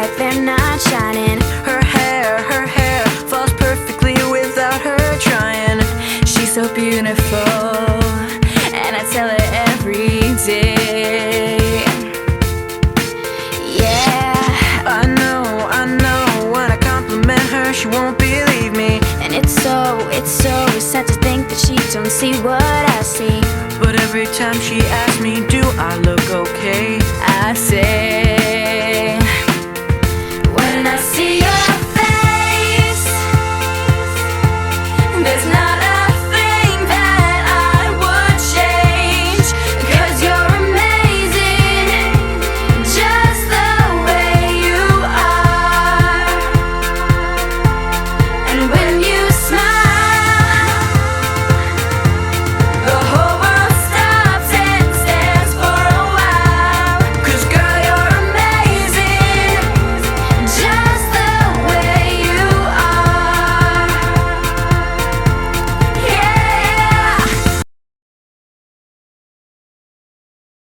like they're not shining. Her hair falls perfectly without her trying. She's so beautiful, and I tell her every day. Yeah, I know, when I compliment her, she won't believe me. and it's so sad to think that she don't see what I see. But every time she asks me, do I look okay? I say, when I see your